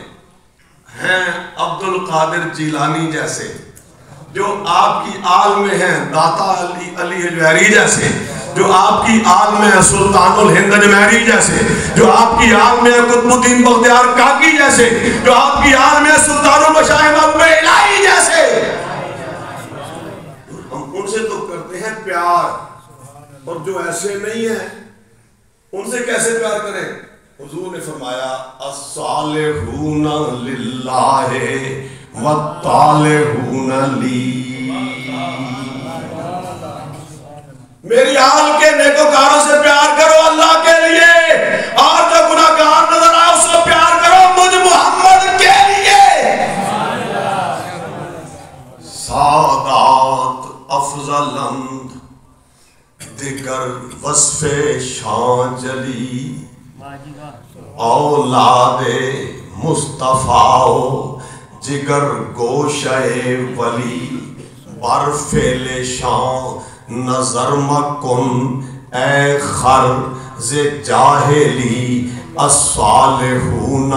[SPEAKER 1] ہیں عبد القادر جیلانی جیسے, جو آپ کی آل میں ہیں داتا علی حجویری جیسے, جو آپ کی آل میں ہے سلطان الہند اجمیری جیسے, جو آپ کی آل میں ہے قطب الدین بختیار کاکی جیسے, جو آپ کی آل میں ہے سلطان المشاہد محبوب الہی جیسے, ہم ان سے تو کرتے ہیں پیار, اور جو ایسے نہیں ہیں ان سے کیسے پیار کریں؟ حضور نے فرمایا الصالحون للہ والطالحون لی. میری آل کے نیکوکاروں سے پیار کرو اللہ کے لیے, اور جو گناہگار نظر آئے اس سے پیار کرو مجھ محمد کے لیے. سعادات افضلند دیگر وصف شان جلی, اولاد مصطفیٰ جگر گوشے ولی, برفیل شان نظر مکن اے خر ز جاہلی, الصالحون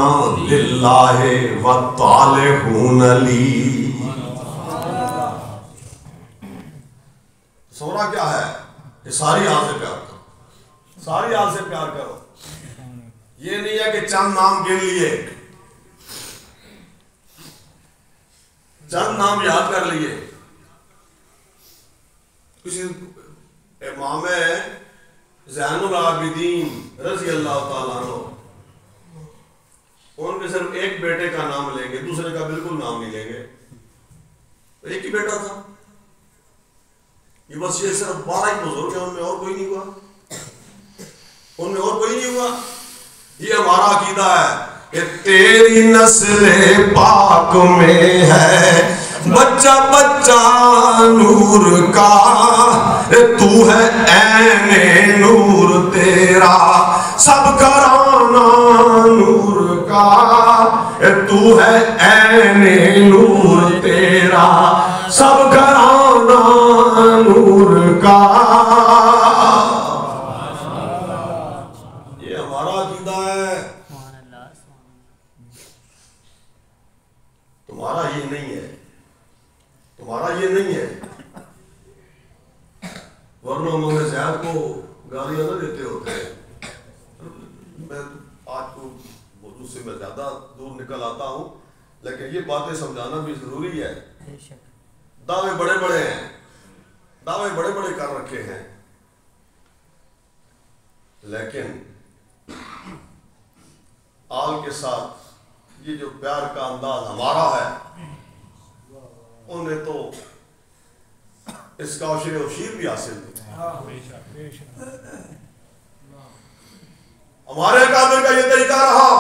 [SPEAKER 1] للہ والطالحون لی. سورا کیا ہے کہ ساری آل سے پیار کرو, ساری آل سے پیار کرو. یہ نہیں ہے کہ چند نام گن لیے, چند نام یاد کر لیے. کسی امام زین العابدین رضی اللہ تعالیٰ عنہ, ان کے صرف ایک بیٹے کا نام لیں گے, دوسرے کا بالکل نام نہیں لیں گے. ایک ہی بیٹا تھا, یہ بس یہ صرف 12 ہی بزرگ ہیں, ان میں اور کوئی نہیں ہوا, ان میں اور کوئی نہیں ہوا. یہ ہمارا عقیدہ ہے کہ تیری نسل پاک میں ہے بچہ بچہ نور کا, تو ہے عین نور تیرا سب گھرانہ نور کا, تو ہے عین نور تیرا سب گھرانہ نور کا. یہ ہمارا عقیدہ ہے, تمہارا یہ نہیں ہے, تمہارا یہ نہیں ہے. ورنہ انہوں نے زیاد کو گالیاں نہ دیتے ہوتے. میں آج کو موضوع سے میں زیادہ دور نکل آتا ہوں, لیکن یہ باتیں سمجھانا بھی ضروری ہے. دعوے بڑے بڑے ہیں, دعوے بڑے بڑے کر رکھے ہیں, لیکن آل کے ساتھ یہ جو پیار کا انداز ہمارا ہے, انہیں تو اس کا عشر و شیر بھی حاصل نہیں. ہمارے اکابر کا یہ طریقہ رہا,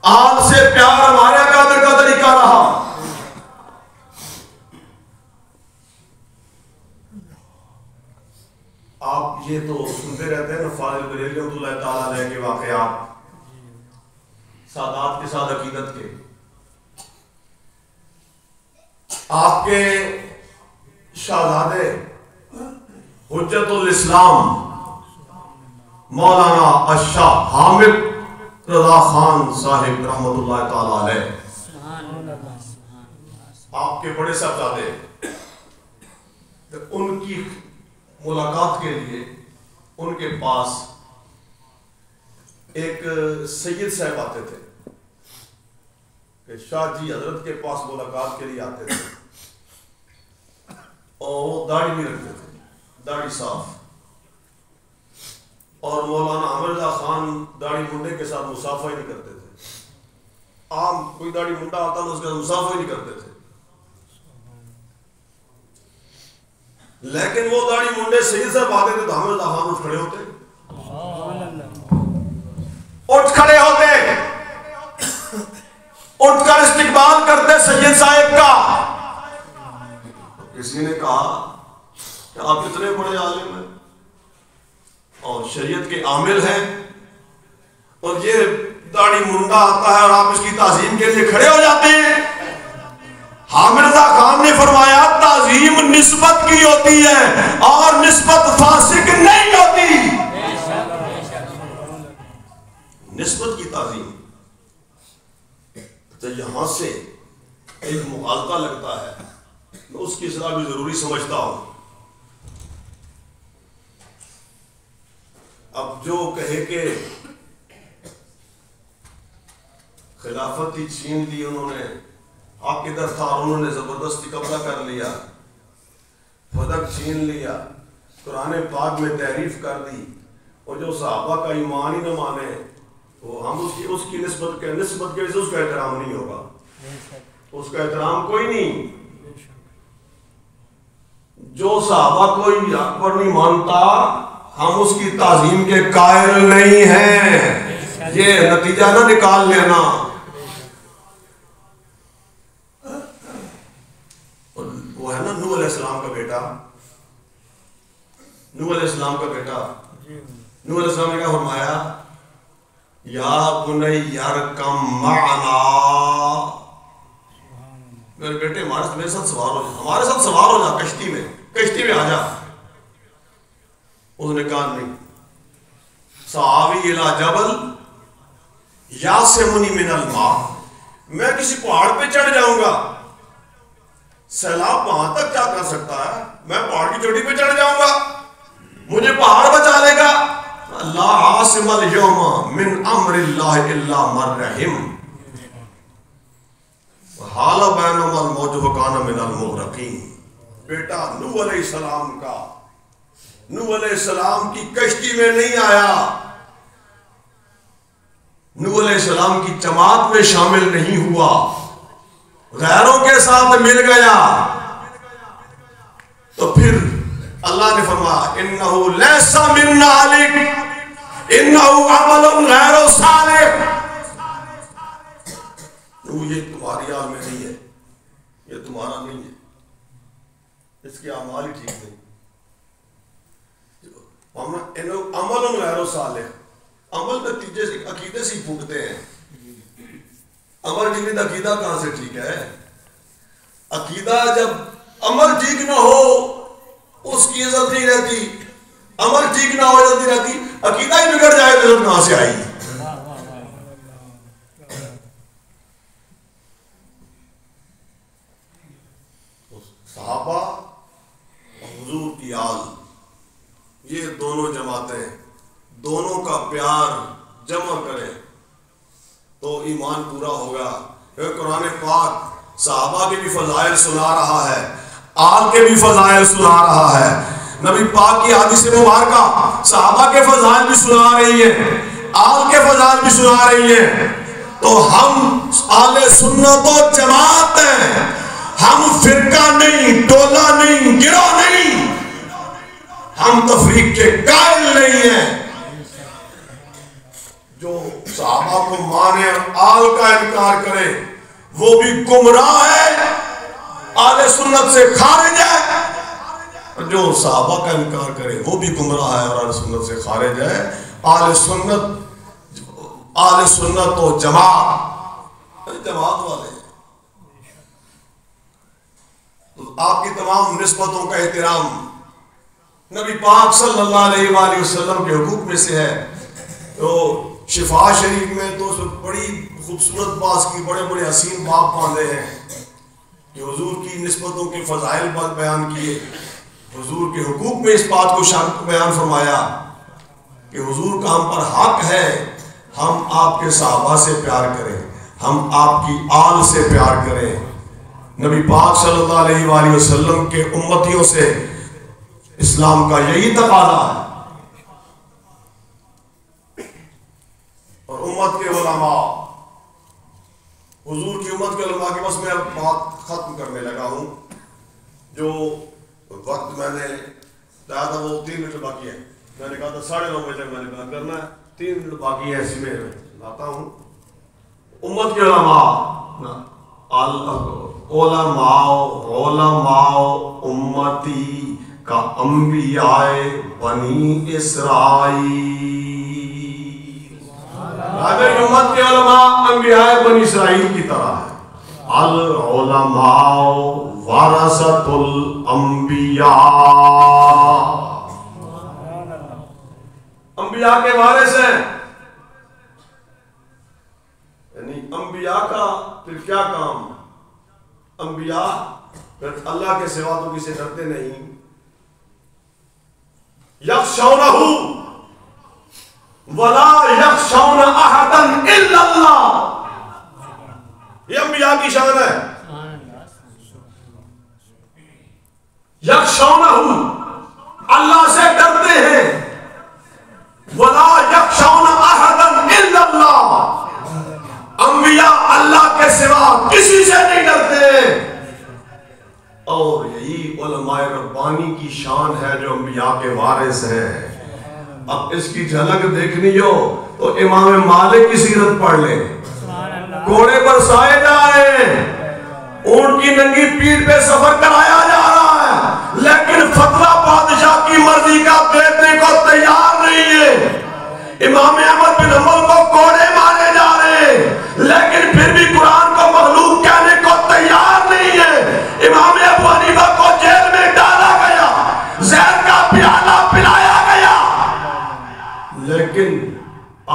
[SPEAKER 1] آل سے پیار ہمارے اکابر کا طریقہ رہا. آپ یہ تو سنتے رہتے ہیں نا فاضل بریلوی رحمۃ اللہ تعالیٰ علیہ کے واقعات, سادات کے ساتھ عقیدت کے. آپ کے شہزادے حجت الاسلام مولانا الشاہ حامد رضا خان صاحب رحمۃ اللہ تعالیٰ علیہ, آپ کے بڑے صاحبزادے, ان کی ملاقات کے لیے ان کے پاس ایک سید صاحب آتے تھے کہ شاہ جی حضرت کے پاس ملاقات کے لیے آتے تھے, اور وہ داڑھی نہیں رکھتے تھے, داڑھی صاف. اور مولانا عامر رضا خان داڑھی منڈے کے ساتھ مصافحہ ہی نہیں کرتے تھے. عام کوئی داڑھی منڈا آتا تو اس کے ساتھ مصافحہ ہی نہیں کرتے تھے, لیکن وہ داڑھی منڈے سید صاحب آتے تھے تو عامر رضا خان اٹھ کھڑے ہوتے, اٹھ کھڑے ہوتے, اٹھ کر استقبال کرتے سید صاحب کا. کسی نے کہا کہ آپ اتنے بڑے عالم ہیں اور شریعت کے عامل ہیں, اور یہ داڑھی منڈا آتا ہے اور آپ اس کی تعظیم کے لیے کھڑے ہو جاتے ہیں. حامد رضا خان نے فرمایا تعظیم نسبت کی ہوتی ہے اور نسبت فاسق نہیں ہوتی. نسبت کی تعظیم. تو یہاں سے ایک مغالطہ لگتا ہے، میں اس کی اصلاح بھی ضروری سمجھتا ہوں. اب جو کہے کہ خلافت ہی چھین لی انہوں نے، آپ کدھر تھا، انہوں نے زبردستی قبضہ کر لیا، پدک چھین لیا، قرآن پاک میں تحریف کر دی، اور جو صحابہ کا ایمان ہی نہ مانے وہ ہم اس کی نسبت کے وجہ سے اس کا احترام نہیں ہوگا، اس کا احترام کوئی نہیں. جو صحابہ کوئی حق پر نہیں مانتا ہم اس کی تعظیم کے قائل نہیں ہیں. یہ نتیجہ نہ نکال لینا. وہ ہے نا نوح علیہ السلام کا بیٹا، نوح علیہ السلام کا بیٹا، نوح علیہ السلام نے کیا فرمایا؟ یا بنی ارکم معنا، میرے بیٹے میرے ساتھ سوار ہو جا، ہمارے ساتھ سوار ہو جا، کشتی میں آ جا. اس نے کہا نہیں. سآوی الی جبل یعصمنی من الماء، میں کسی پہاڑ پہ چڑھ جاؤں گا، سیلاب وہاں تک کیا کر سکتا ہے، میں پہاڑ کی چوٹی پہ چڑھ جاؤں گا، مجھے پہاڑ بچا لے گا. لا عاصم اليوم من امر اللہ الا من رحم حال بینہما الموج فکان من المغرقین. بیٹا نوح علیہ السلام کا نوح علیہ السلام کی کشتی میں نہیں آیا، نوح علیہ السلام کی جماعت میں شامل نہیں ہوا، غیروں کے ساتھ مل گیا. تو پھر اللہ نے فرمایا انہو لیس من ذلک انہو عمل غیر صالح. یہ تمہاری حال میں نہیں ہے، یہ تمہارا نہیں ہے، اس کے اعمال ہی ٹھیک نہیں. عمل غیر صالح، عمل نتیجے سے عقیدے سے ہی پھوٹتے ہیں. عمل ٹھیک نہیں، عقیدہ کہاں سے ٹھیک ہے؟ عقیدہ جب عمل ٹھیک نہ ہو اس کی عزت نہیں رہتی، عمل ٹھیک نہ ہو عزت نہیں رہتی، عقیدہ ہی بگڑ جائے تو عزت کہاں سے آئی؟ صحابہ حضور کی آل، یہ دونوں جماعتیں، دونوں کا پیار جمع کریں تو ایمان پورا ہوگا. قرآن پاک صحابہ کے بھی فضائل سنا رہا ہے، آل کے بھی فضائل سنا رہا ہے. نبی پاک کی حدیث مبارکہ صحابہ کے فضائل بھی سنا رہی ہے، آل کے فضائل بھی سنا رہی ہے. تو ہم اہل سنت و جماعت ہیں، ہم فرقہ نہیں، ٹولہ نہیں، گروہ نہیں، ہم تفریق کے قائل نہیں ہیں. جو صحابہ کو مانے اور آل کا انکار کرے وہ بھی گمراہ ہے، اہل سنت سے خارج ہے. جو صحابہ کا انکار کرے وہ بھی گمراہ ہے اور اہل سنت سے خارج ہے. اہل سنت و جماعت والے. تو آپ کی تمام نسبتوں کا احترام نبی پاک صلی اللہ علیہ وآلہ وسلم کے حقوق میں سے ہے. تو شفا شریف میں تو اس میں بڑی خوبصورت بات کی، بڑے بڑے حسین باب باندھے ہیں کہ حضور کی نسبتوں کے فضائل بیان کیے، حضور کے حقوق میں اس بات کو بیان فرمایا کہ حضور کا ہم پر حق ہے، ہم آپ کے صحابہ سے پیار کریں، ہم آپ کی آل سے پیار کریں. نبی پاک صلی اللہ علیہ وآلہ وسلم کے امتیوں سے اسلام کا یہی تقاضا ہے. اور امت کے علماء، حضور کی امت کے علماء کی، بس میں اب بات ختم کرنے لگا ہوں. جو وقت میں نے کہا تھا وہ 3 منٹ باقی ہے، میں نے کہا تھا 9:30 بجے تک میں نے بیان کرنا ہے، 3 منٹ باقی ہے، اسی میں لاتا ہوں. امت کے علماء امتی کا انبیاء بنی اسرائیل. امت کے علماء انبیاء بنی اسرائیل کی طرح ہے. العلماء ورثۃ الانبیاء، انبیاء کے وارث ہیں. یعنی انبیاء کا پھر کیا کام؟ انبیاء پھر اللہ کے سوا تو کسی ڈرتے نہیں. یخشونہ ولا یخشون احدا الا اللہ، یہ انبیاء کی شان ہے. یخشونہ، اللہ سے ڈرتے ہیں. ولا یخشون احدا الا اللہ، انبیاء اللہ کے سوا کسی سے نہیں ڈرتے. اور یہی علماء ربانی کی شان ہے جو انبیاء کے وارث ہیں. اب اس کی جھلک دیکھنی ہو تو امام مالک کی سیرت پڑھ لیں. گھوڑے پر سائے جا رہے ہیں، اونٹ کی ننگی پیٹھ پہ سفر کرایا جا رہا ہے، لیکن فتویٰ بادشاہ کی مرضی کا دینے کو تیار نہیں ہے. امام احمد بن حنبل کو کوڑے مارے جا رہے ہیں، لیکن پھر بھی قرآن کو مخلوق کہنے کو تیار نہیں ہے. امام ابو حنیفہ کو جیل میں ڈالا گیا، زہر کا پیالہ پلایا گیا، لیکن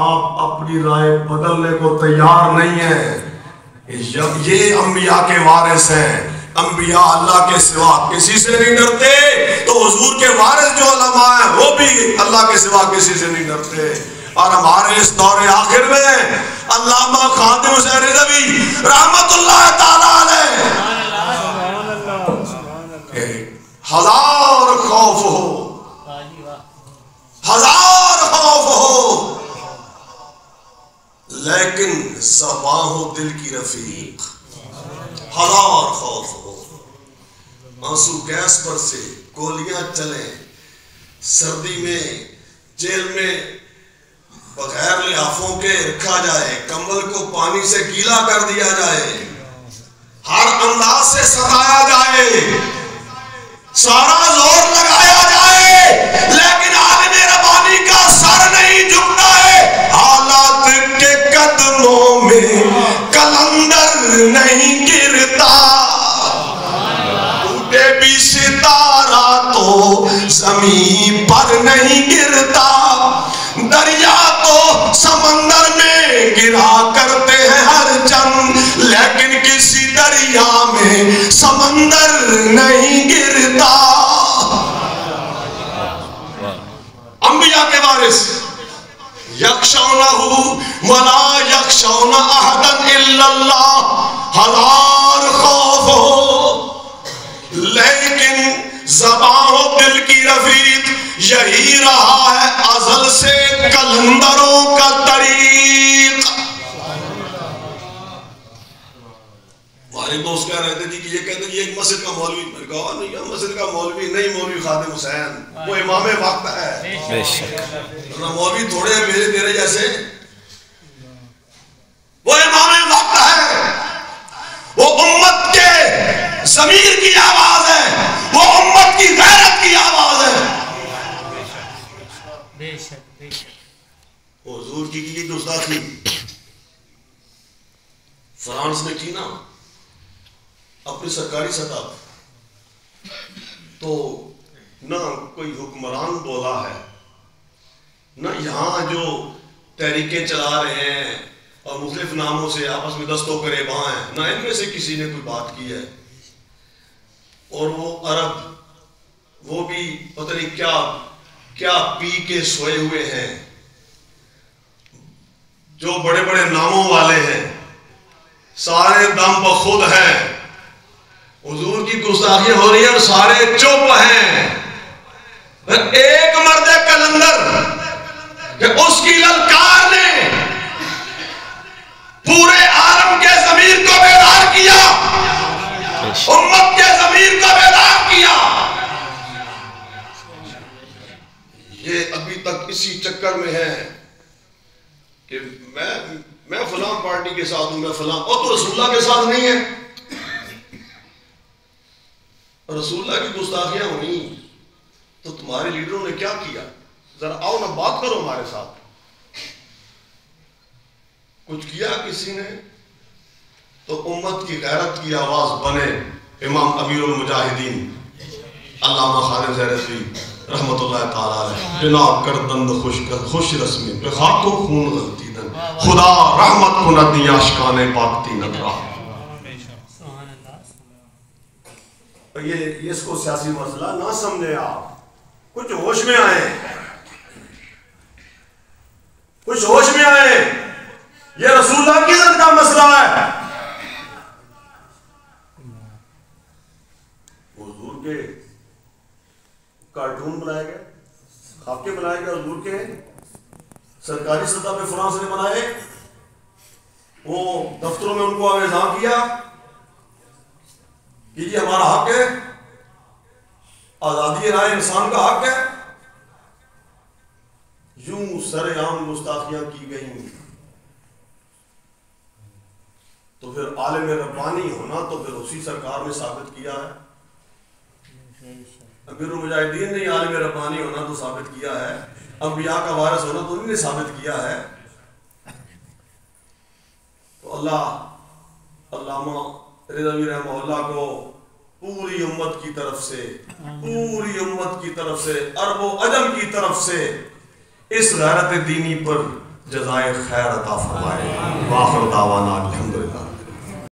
[SPEAKER 1] آپ اپنی رائے بدلنے کو تیار نہیں ہیں. یہ انبیاء کے وارث ہیں. انبیاء اللہ کے سوا کسی سے نہیں ڈرتے، تو حضور کے وارث جو علماء ہیں وہ بھی اللہ کے سوا کسی سے نہیں ڈرتے. اور ہمارے اس دور آخر میں علامہ خادم حسین رضوی رحمت اللہ تعالی علیہ ہزار خوف ہو، ہزار خوف ہو، لیکن زباں ہو دل کی رفیق. ہزار خوف ہو، آنسو گیس پر سے گولیاں چلیں، سردی میں جیل میں بغیر لحافوں کے رکھا جائے، کمبل کو پانی سے گیلا کر دیا جائے، ہر انداز سے ستایا جائے، سارا زور لگایا جائے، لیکن عالم ربانی کا سر نہیں جھکتا ہے. حالات کے قدموں میں کلندر نہیں گرتا، ٹوٹے بھی ستارہ تو زمین پر نہیں گرتا. دریا تو سمندر میں گرا کرتے ہیں ہر چند، لیکن کسی دریا میں سمندر نہیں گرتا. انبیاء کے وارث یخشونہ ولا یخشون احدا الا اللہ، ہزار خوف ہو، لیکن زبان و دل کی رفیق. یہی رہا ہے ازل سے کلندروں کا طریق. ہمارے دوست کہہ رہے تھے کہ یہ کہتے ہیں یہ ایک مسجد کا مولوی. میں نے کہا نہیں، یہ مسجد کا مولوی نہیں، مولوی خادم حسین وہ امام وقت ہے. بے شک مولوی تھوڑے ہیں میرے تیرے جیسے، وہ امام وقت ہے. وہ امت کے ضمیر کی آواز ہے، وہ امت کی غیرت کی آواز ہے. بے شک بے شک. حضور کی گستاخی فرانس نے کی نا اپنی سرکاری سطح، تو نہ کوئی حکمران بولا ہے، نہ یہاں جو تحریکیں چلا رہے ہیں اور مختلف ناموں سے آپس میں دست و گریباں ہیں، نہ ان میں سے کسی نے کوئی بات کی ہے. اور وہ عرب وہ بھی پتہ نہیں کیا پی کے سوئے ہوئے ہیں، جو بڑے بڑے ناموں والے ہیں، سارے دم بخود ہیں. حضور کی گستاخی ہو رہی ہے اور سارے چپ ہیں. ایک مرد کلندر کہ اس کی للکار نے پورے عالم کے ضمیر کو بیدار کیا، امت کے ضمیر کو بیدار کیا. یہ ابھی تک اسی چکر میں ہے کہ میں فلاں پارٹی کے ساتھ ہوں، میں فلاں، اور تو رسول اللہ کے ساتھ نہیں ہے. رسول اللہ کی گستاخیاں ہوئی تو تمہارے لیڈروں نے کیا کیا؟ ذرا آؤ نا بات کرو ہمارے ساتھ. کچھ کیا کسی نے تو امت کی غیرت کی آواز بنے امام امیر المجاہدین علامہ خالد زیرسی رحمت اللہ تعالیٰ علیہ بنا کردند خوش رسمی پہ خاک و خون غلطی دن خدا رحمت کو ندی عاشقان پاکتی ندرا. یہ اس کو سیاسی مسئلہ نہ سمجھے آپ, کچھ ہوش میں آئیں, کچھ ہوش میں آئیں. یہ رسول اللہ کی عزت کا مسئلہ ہے. حضور کے کارٹون بنائے گئے, خاکے بنائے گئے حضور کے, سرکاری سطح پہ فرانس نے بنائے, وہ دفتروں میں ان کو اعزام کیا کہ یہ ہمارا حق ہے, آزادی رائے انسان کا حق ہے. یوں سر عام گستاخیاں کی گئیں. تو پھر عالم ربانی ہونا تو پھر اسی سرکار نے ثابت کیا ہے. امیر المجاہدین نے عالم ربانی ہونا تو ثابت کیا ہے, انبیاء کا وارث ہونا تو انہوں نے ثابت کیا ہے. تو اللہ علامہ رضوی رحمہ اللہ کو پوری امت کی طرف سے, پوری امت کی طرف سے, عرب و عجم کی طرف سے اس غیرت دینی پر جزائے خیر عطا فرمائے. وآخر دعوانا الحمد